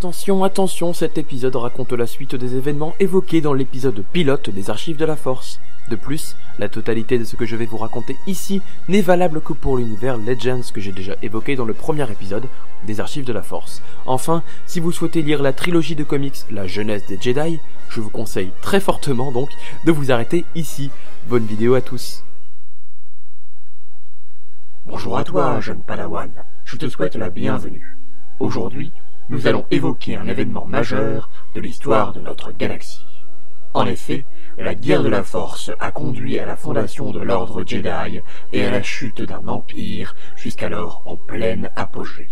Attention, attention, cet épisode raconte la suite des événements évoqués dans l'épisode pilote des Archives de la Force. De plus, la totalité de ce que je vais vous raconter ici n'est valable que pour l'univers Legends que j'ai déjà évoqué dans le premier épisode des Archives de la Force. Enfin, si vous souhaitez lire la trilogie de comics La Jeunesse des Jedi, je vous conseille très fortement donc de vous arrêter ici. Bonne vidéo à tous. Bonjour à toi, jeune Padawan, je te souhaite la bienvenue. Aujourd'hui, nous allons évoquer un événement majeur de l'histoire de notre galaxie. En effet, la guerre de la Force a conduit à la fondation de l'ordre Jedi et à la chute d'un empire jusqu'alors en pleine apogée.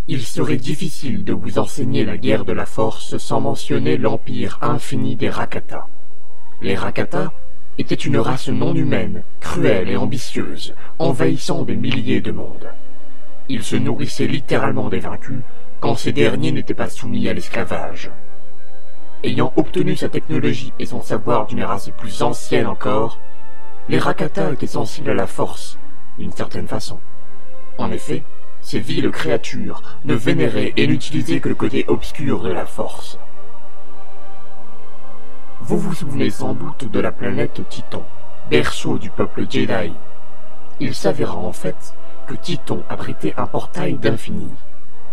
Il serait difficile de vous enseigner la guerre de la Force sans mentionner l'empire infini des Rakata. Les Rakata étaient une race non humaine, cruelle et ambitieuse, envahissant des milliers de mondes. Ils se nourrissaient littéralement des vaincus quand ces derniers n'étaient pas soumis à l'esclavage. Ayant obtenu sa technologie et son savoir d'une race plus ancienne encore, les Rakata étaient sensibles à la Force, d'une certaine façon. En effet, ces viles créatures ne vénéraient et n'utilisaient que le côté obscur de la Force. Vous vous souvenez sans doute de la planète Titon, berceau du peuple Jedi. Il s'avéra en fait que Titon abritait un portail d'infini,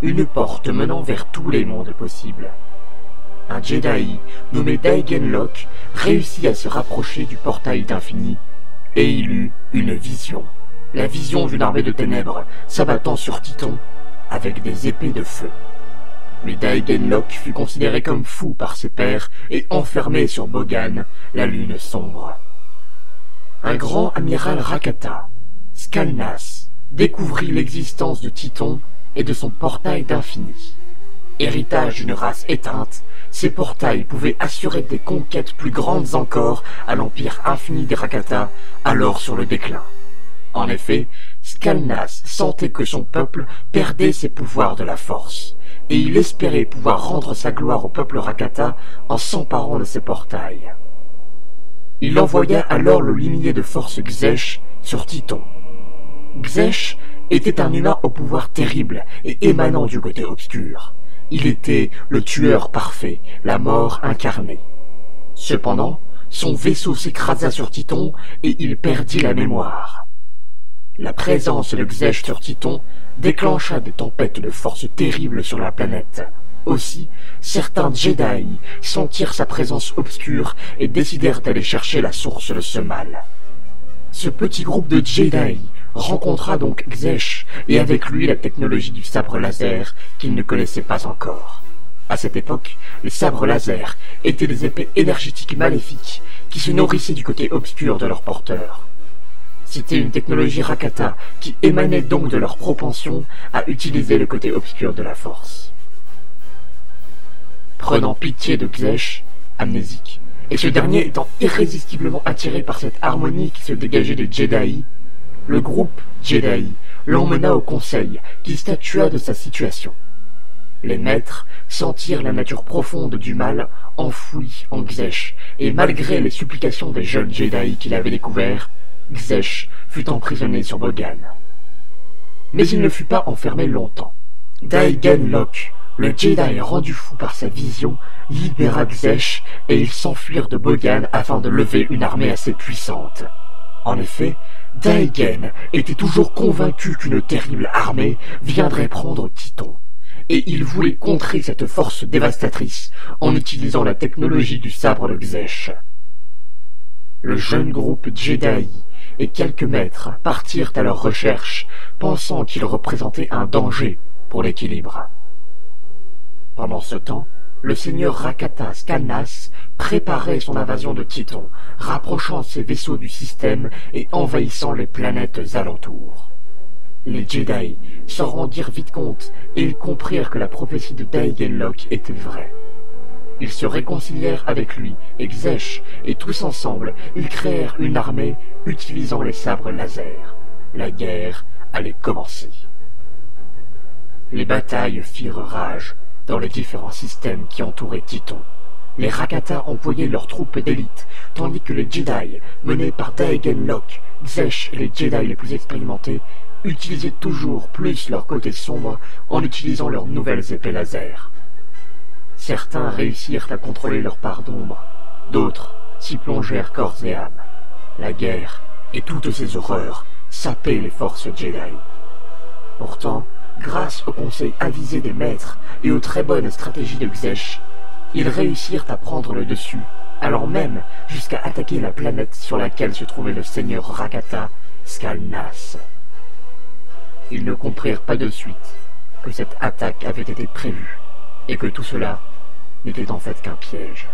une porte menant vers tous les mondes possibles. Un Jedi nommé Daigen Locke réussit à se rapprocher du portail d'infini et il eut une vision. La vision d'une armée de ténèbres s'abattant sur Titon avec des épées de feu. Le Daigen Locke fut considéré comme fou par ses pairs et enfermé sur Bogan, la lune sombre. Un grand amiral Rakata, Skalnas, découvrit l'existence de Titon et de son portail d'infini. Héritage d'une race éteinte, ces portails pouvaient assurer des conquêtes plus grandes encore à l'empire infini des Rakata, alors sur le déclin. En effet, Skalnas sentait que son peuple perdait ses pouvoirs de la Force, et il espérait pouvoir rendre sa gloire au peuple Rakata en s'emparant de ses portails. Il envoya alors le limier de force Xesh sur Titon. Xesh était un humain au pouvoir terrible et émanant du côté obscur. Il était le tueur parfait, la mort incarnée. Cependant, son vaisseau s'écrasa sur Titon et il perdit la mémoire. La présence de Xesh sur Titon déclencha des tempêtes de force terribles sur la planète. Aussi, certains Jedi sentirent sa présence obscure et décidèrent d'aller chercher la source de ce mal. Ce petit groupe de Jedi rencontra donc Xesh et avec lui la technologie du sabre laser qu'ils ne connaissaient pas encore. À cette époque, les sabres laser étaient des épées énergétiques maléfiques qui se nourrissaient du côté obscur de leur porteur. C'était une technologie Rakata qui émanait donc de leur propension à utiliser le côté obscur de la Force. Prenant pitié de Xesh, amnésique, et ce dernier étant irrésistiblement attiré par cette harmonie qui se dégageait des Jedi, le groupe Jedi l'emmena au conseil qui statua de sa situation. Les maîtres sentirent la nature profonde du mal enfouie en Xesh, et malgré les supplications des jeunes Jedi qu'il avait découverts, Xesh fut emprisonné sur Bogan. Mais il ne fut pas enfermé longtemps. Daigen Locke, le Jedi rendu fou par sa vision, libéra Xesh et ils s'enfuirent de Bogan afin de lever une armée assez puissante. En effet, Daigen était toujours convaincu qu'une terrible armée viendrait prendre Titon, et il voulait contrer cette force dévastatrice en utilisant la technologie du sabre de Xesh. Le jeune groupe Jedi et quelques maîtres partirent à leur recherche, pensant qu'ils représentaient un danger pour l'équilibre. Pendant ce temps, le seigneur Rakata Skalnas préparait son invasion de Titon, rapprochant ses vaisseaux du système et envahissant les planètes alentours. Les Jedi s'en rendirent vite compte et ils comprirent que la prophétie de Daigen Locke était vraie. Ils se réconcilièrent avec lui et Xesh, et tous ensemble, ils créèrent une armée utilisant les sabres laser. La guerre allait commencer. Les batailles firent rage dans les différents systèmes qui entouraient Titon. Les Rakata envoyaient leurs troupes d'élite, tandis que les Jedi, menés par Daegen Lok, Xesh et les Jedi les plus expérimentés, utilisaient toujours plus leur côté sombre en utilisant leurs nouvelles épées laser. Certains réussirent à contrôler leur part d'ombre, d'autres s'y plongèrent corps et âme. La guerre et toutes ses horreurs sapaient les forces Jedi. Pourtant, grâce au conseil avisé des maîtres et aux très bonnes stratégies de Xesh, ils réussirent à prendre le dessus, allant même jusqu'à attaquer la planète sur laquelle se trouvait le seigneur Rakata, Skalnas. Ils ne comprirent pas de suite que cette attaque avait été prévue, et que tout cela n'était en fait qu'un piège.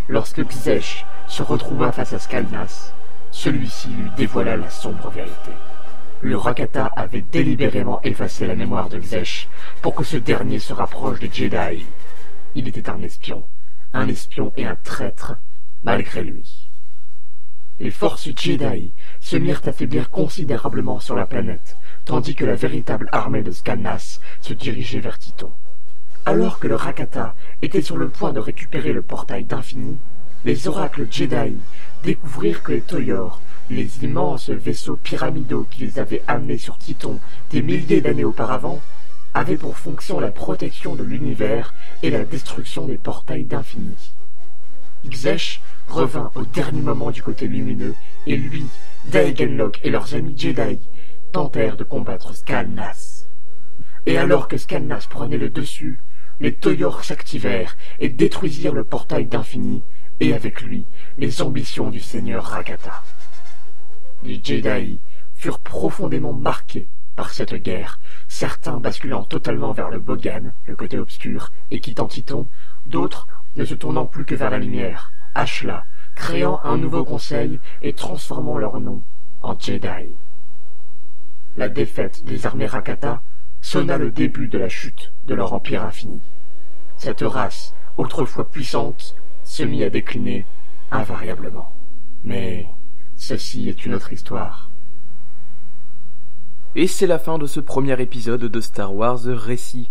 Lorsque Xesh se retrouva face à Skalnas, celui-ci lui dévoila la sombre vérité. Le Rakata avait délibérément effacé la mémoire de Xesh pour que ce dernier se rapproche des Jedi. Il était un espion et un traître, malgré lui. Les forces Jedi se mirent à faiblir considérablement sur la planète, tandis que la véritable armée de Skalnas se dirigeait vers Titon. Alors que le Rakata était sur le point de récupérer le portail d'infini, les oracles Jedi découvrirent que les Toyor, les immenses vaisseaux pyramidaux qui les avaient amenés sur Titon des milliers d'années auparavant, avaient pour fonction la protection de l'univers et la destruction des portails d'infini. Xesh revint au dernier moment du côté lumineux, et lui, Daegen Lok et leurs amis Jedi tentèrent de combattre Skalnas. Et alors que Skalnas prenait le dessus, les Toyor s'activèrent et détruisirent le portail d'infini, et avec lui, les ambitions du seigneur Rakata. Les Jedi furent profondément marqués par cette guerre, certains basculant totalement vers le Bogan, le côté obscur, et quittant Titon, d'autres ne se tournant plus que vers la lumière, Ashla, créant un nouveau conseil et transformant leur nom en Jedi. La défaite des armées Rakata sonna le début de la chute de leur empire infini. Cette race, autrefois puissante, se mit à décliner invariablement. Mais ceci est une autre histoire. Et c'est la fin de ce premier épisode de Star Wars The Récit.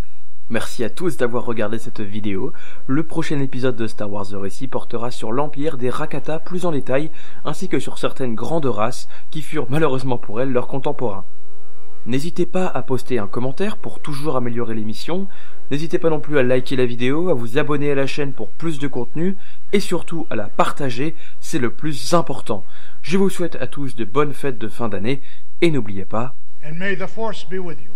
Merci à tous d'avoir regardé cette vidéo. Le prochain épisode de Star Wars The Récit portera sur l'empire des Rakata plus en détail, ainsi que sur certaines grandes races qui furent malheureusement pour elles leurs contemporains. N'hésitez pas à poster un commentaire pour toujours améliorer l'émission, n'hésitez pas non plus à liker la vidéo, à vous abonner à la chaîne pour plus de contenu, et surtout à la partager, c'est le plus important. Je vous souhaite à tous de bonnes fêtes de fin d'année, et n'oubliez pas... And may the Force be with you.